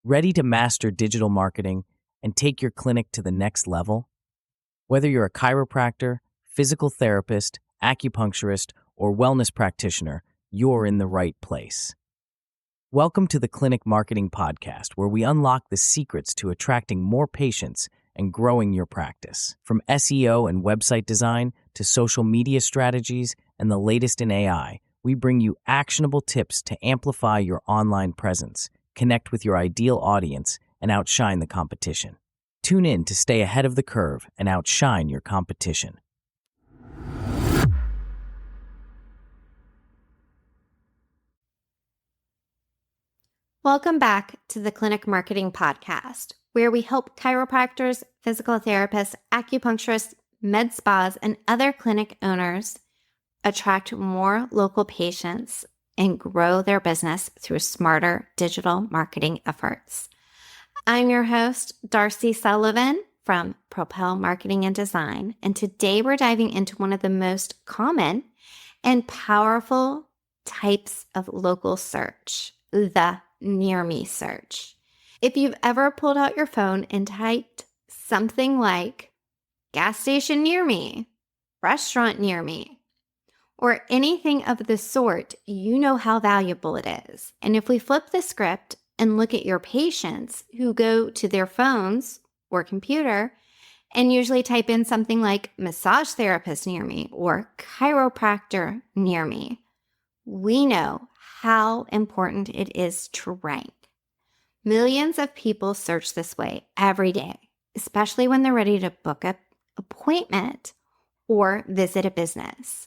Ready to master digital marketing and take your clinic to the next level? Whether you're a chiropractor, physical therapist, acupuncturist, or wellness practitioner, you're in the right place. Welcome to the Clinic Marketing Podcast, where we unlock the secrets to attracting more patients and growing your practice. From SEO and website design to social media strategies and the latest in AI, we bring you actionable tips to amplify your online presence, connect with your ideal audience, and outshine the competition. Tune in to stay ahead of the curve and outshine your competition. Welcome back to the Clinic Marketing Podcast, where we help chiropractors, physical therapists, acupuncturists, med spas, and other clinic owners attract more local patients and grow their business through smarter digital marketing efforts. I'm your host, Darcy Sullivan from Propel Marketing and Design, and today we're diving into one of the most common and powerful types of local search, the near me search. If you've ever pulled out your phone and typed something like gas station near me, restaurant near me, or anything of the sort, you know how valuable it is. And if we flip the script and look at your patients who go to their phones or computer and usually type in something like massage therapist near me or chiropractor near me, we know how important it is to rank. Millions of people search this way every day, especially when they're ready to book an appointment or visit a business.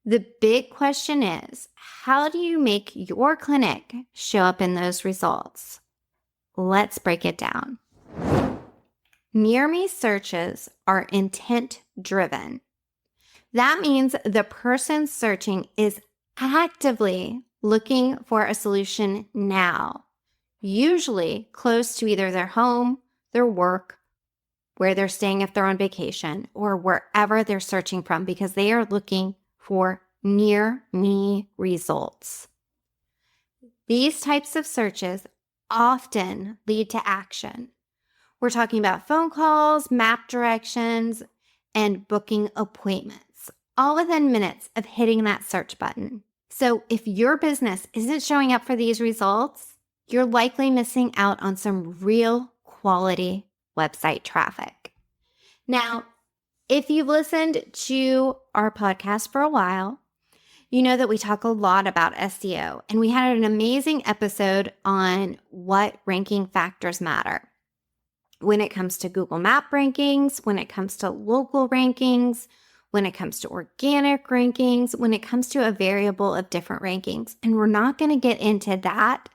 The big question is, how do you make your clinic show up in those results? Let's break it down. Near me searches are intent-driven. That means the person searching is actively looking for a solution now, usually close to either their home, their work, where they're staying if they're on vacation, or wherever they're searching from, because they are looking for near me results. These types of searches often lead to action. We're talking about phone calls, map directions, and booking appointments, all within minutes of hitting that search button. So if your business isn't showing up for these results, you're likely missing out on some real quality website traffic. Now, if you've listened to our podcast for a while, you know that we talk a lot about SEO, and we had an amazing episode on what ranking factors matter when it comes to Google Map rankings, when it comes to local rankings, when it comes to organic rankings, when it comes to a variable of different rankings. And we're not going to get into that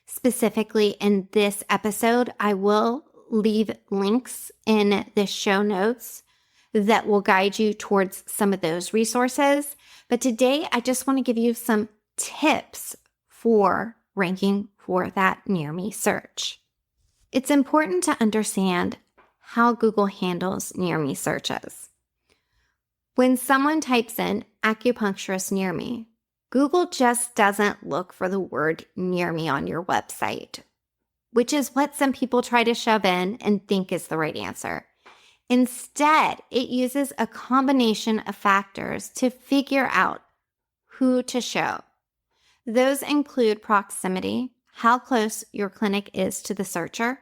specifically in this episode. I will leave links in the show notes that will guide you towards some of those resources. But today, I just want to give you some tips for ranking for that near me search. It's important to understand how Google handles near me searches. When someone types in acupuncturist near me, Google just doesn't look for the word near me on your website, which is what some people try to shove in and think is the right answer. Instead, it uses a combination of factors to figure out who to show. Those include proximity, how close your clinic is to the searcher,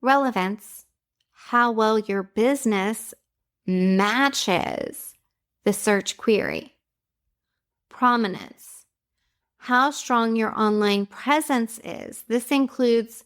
relevance, how well your business matches the search query, prominence, how strong your online presence is. This includes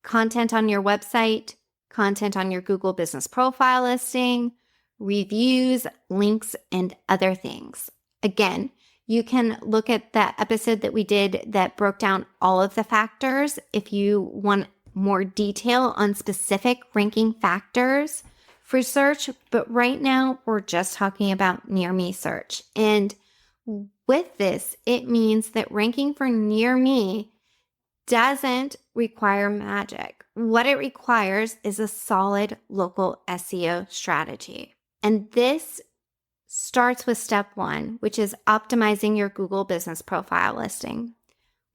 content on your website, content on your Google business profile listing, reviews, links, and other things. Again, you can look at that episode that we did that broke down all of the factors if you want more detail on specific ranking factors for search. But right now, we're just talking about near me search. And with this, it means that ranking for near me doesn't require magic. What it requires is a solid local SEO strategy. And this starts with step one, which is optimizing your Google business profile listing.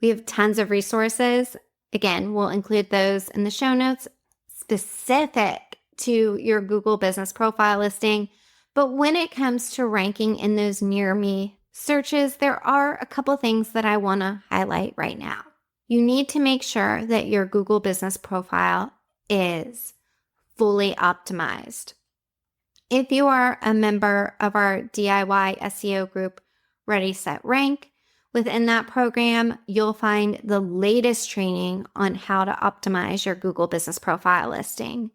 We have tons of resources Again, we'll include those in the show notes specific to your Google business profile listing. But when it comes to ranking in those near me searches, there are a couple things that I want to highlight right now. You need to make sure that your Google business profile is fully optimized. If you are a member of our DIY SEO group, Ready, Set, Rank, within that program, you'll find the latest training on how to optimize your Google business profile listing.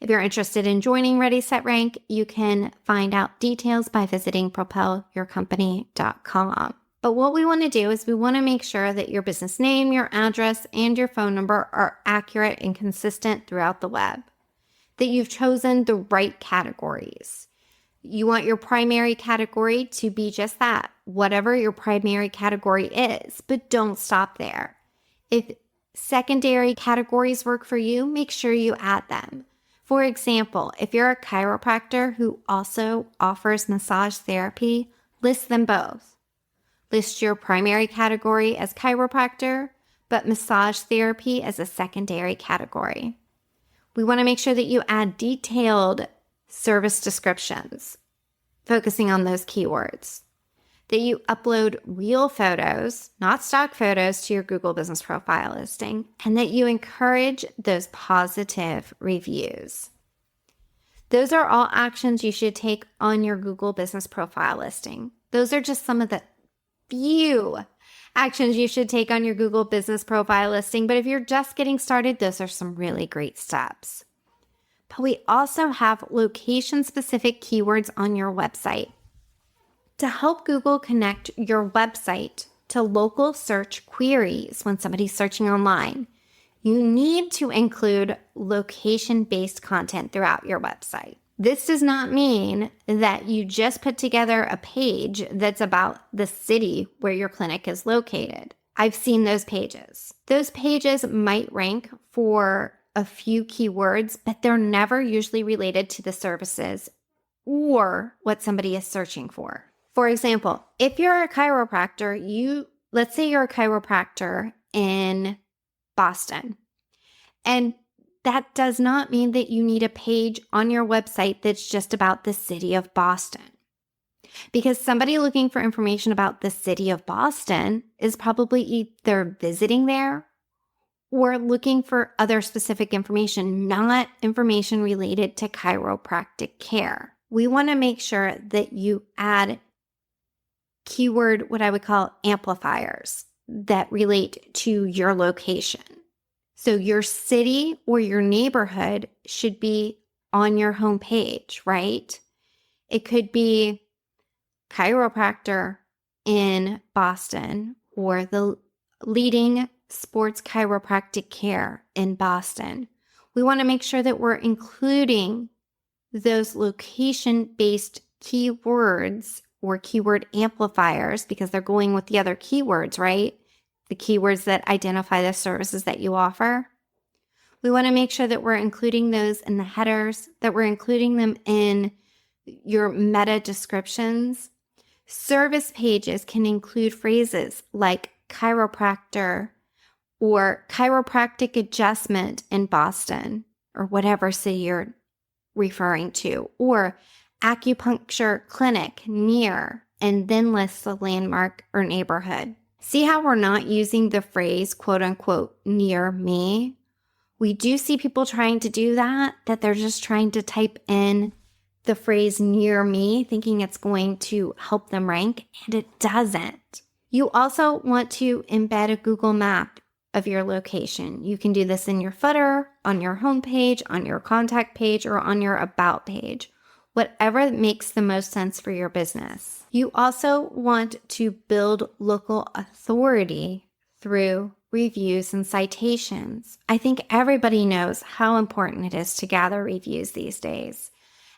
If you're interested in joining Ready, Set, Rank, you can find out details by visiting propelyourcompany.com. But what we want to do is we want to make sure that your business name, your address, and your phone number are accurate and consistent throughout the web, that you've chosen the right categories. You want your primary category to be just that, whatever your primary category is, but don't stop there. If secondary categories work for you, make sure you add them. For example, if you're a chiropractor who also offers massage therapy, list them both. List your primary category as chiropractor, but massage therapy as a secondary category. We want to make sure that you add detailed service descriptions, focusing on those keywords. That you upload real photos, not stock photos, to your Google business profile listing, and that you encourage those positive reviews. Those are all actions you should take on your Google business profile listing. Those are just some of the few actions you should take on your Google business profile listing. But if you're just getting started, those are some really great steps. But we also have location-specific keywords on your website. To help Google connect your website to local search queries when somebody's searching online, you need to include location-based content throughout your website. This does not mean that you just put together a page that's about the city where your clinic is located. I've seen those pages. Those pages might rank for a few keywords, but they're never usually related to the services or what somebody is searching for. For example, if you're a chiropractor, let's say you're a chiropractor in Boston, and that does not mean that you need a page on your website that's just about the city of Boston. Because somebody looking for information about the city of Boston is probably either visiting there or looking for other specific information, not information related to chiropractic care. We want to make sure that you add keyword, what I would call amplifiers, that relate to your location. So your city or your neighborhood should be on your homepage, right? It could be chiropractor in Boston or the leading sports chiropractic care in Boston. We want to make sure that we're including those location-based keywords or keyword amplifiers because they're going with the other keywords, right? The keywords that identify the services that you offer. We want to make sure that we're including those in the headers, that we're including them in your meta descriptions. Service pages can include phrases like chiropractor or chiropractic adjustment in Boston or whatever city you're referring to, or acupuncture clinic near, and then list the landmark or neighborhood. See how we're not using the phrase quote unquote near me? We do see people trying to do that they're just trying to type in the phrase near me, thinking it's going to help them rank, and it doesn't. You also want to embed a Google map of your location. You can do this in your footer, on your homepage, on your contact page, or on your about page. Whatever makes the most sense for your business. You also want to build local authority through reviews and citations. I think everybody knows how important it is to gather reviews these days.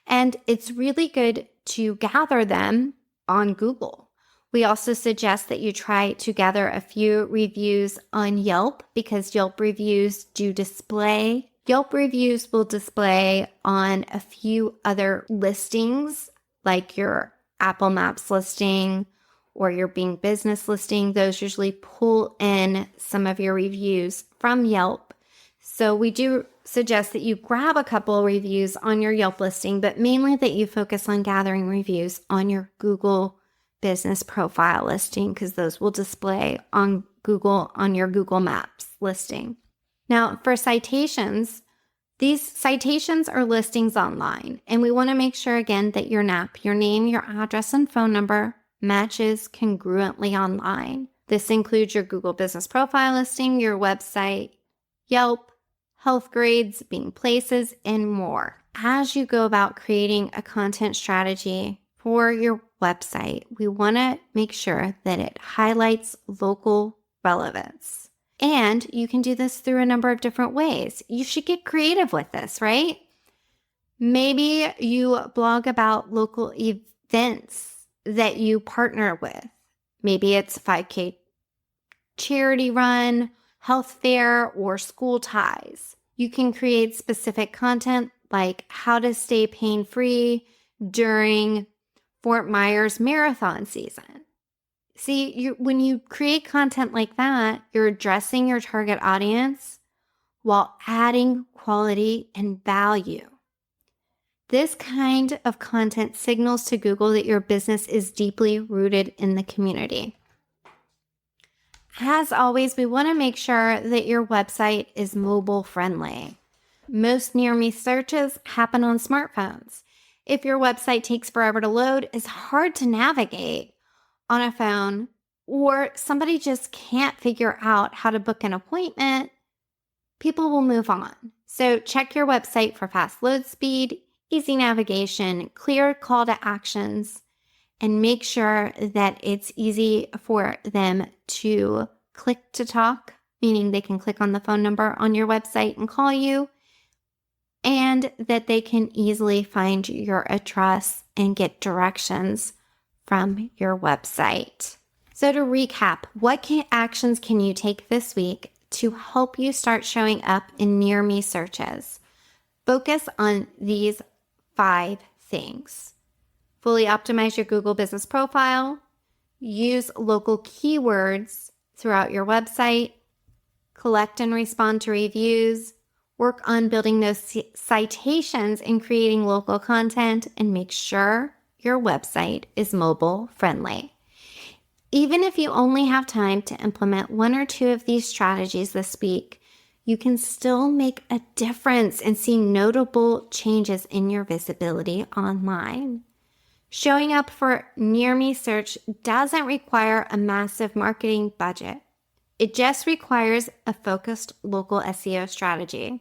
And it's really good to gather them on Google. We also suggest that you try to gather a few reviews on Yelp because Yelp reviews do display. Yelp reviews will display on a few other listings like your Apple Maps listing or your Bing business listing, those usually pull in some of your reviews from Yelp. So we do suggest that you grab a couple of reviews on your Yelp listing, but mainly that you focus on gathering reviews on your Google business profile listing, because those will display on Google on your Google Maps listing. Now, for citations, these citations are listings online, and we want to make sure again that your NAP, your name, your address, and phone number matches congruently online. This includes your Google business profile listing, your website, Yelp, health grades, Bing places, and more. As you go about creating a content strategy for your website, we want to make sure that it highlights local relevance. And you can do this through a number of different ways. You should get creative with this, right? Maybe you blog about local events that you partner with. Maybe it's 5K charity run, health fair, or school ties. You can create specific content like how to stay pain-free during Fort Myers marathon season. See, when you create content like that, you're addressing your target audience while adding quality and value. This kind of content signals to Google that your business is deeply rooted in the community. As always, we want to make sure that your website is mobile friendly. Most near-me searches happen on smartphones. If your website takes forever to load, it's hard to navigate on a phone, or somebody just can't figure out how to book an appointment, people will move on. So check your website for fast load speed, easy navigation, clear call to actions, and make sure that it's easy for them to click to talk, meaning they can click on the phone number on your website and call you, and that they can easily find your address and get directions from your website. So to recap, what actions can you take this week to help you start showing up in near-me searches? Focus on these 5 things. Fully optimize your Google business profile. Use local keywords throughout your website. Collect and respond to reviews. Work on building those citations and creating local content, and make sure your website is mobile friendly. Even if you only have time to implement 1 or 2 of these strategies this week, you can still make a difference and see notable changes in your visibility online. Showing up for near-me search doesn't require a massive marketing budget. It just requires a focused local SEO strategy.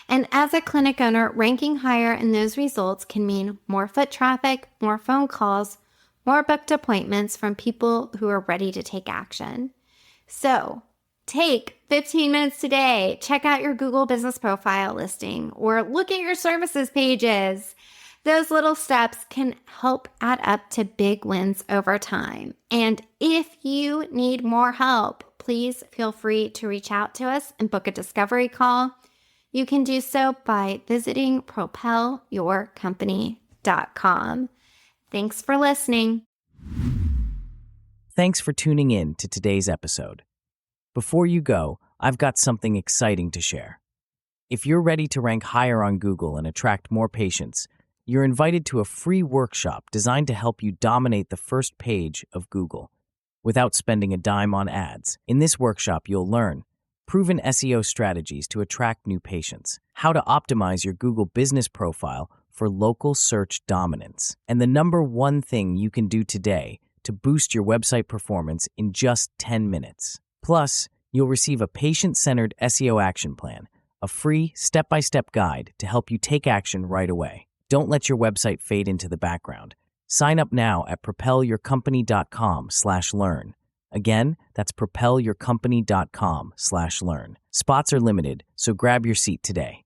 And as a clinic owner, ranking higher in those results can mean more foot traffic, more phone calls, more booked appointments from people who are ready to take action. So take 15 minutes today, check out your Google business profile listing, or look at your services pages. Those little steps can help add up to big wins over time. And if you need more help, please feel free to reach out to us and book a discovery call. You can do so by visiting propelyourcompany.com. Thanks for listening. Thanks for tuning in to today's episode. Before you go, I've got something exciting to share. If you're ready to rank higher on Google and attract more patients, you're invited to a free workshop designed to help you dominate the first page of Google without spending a dime on ads. In this workshop, you'll learn proven SEO strategies to attract new patients, how to optimize your Google business profile for local search dominance, and the number 1 thing you can do today to boost your website performance in just 10 minutes. Plus, you'll receive a patient-centered SEO action plan, a free step-by-step guide to help you take action right away. Don't let your website fade into the background. Sign up now at propelyourcompany.com/learn. Again, that's propelyourcompany.com/learn. Spots are limited, so grab your seat today.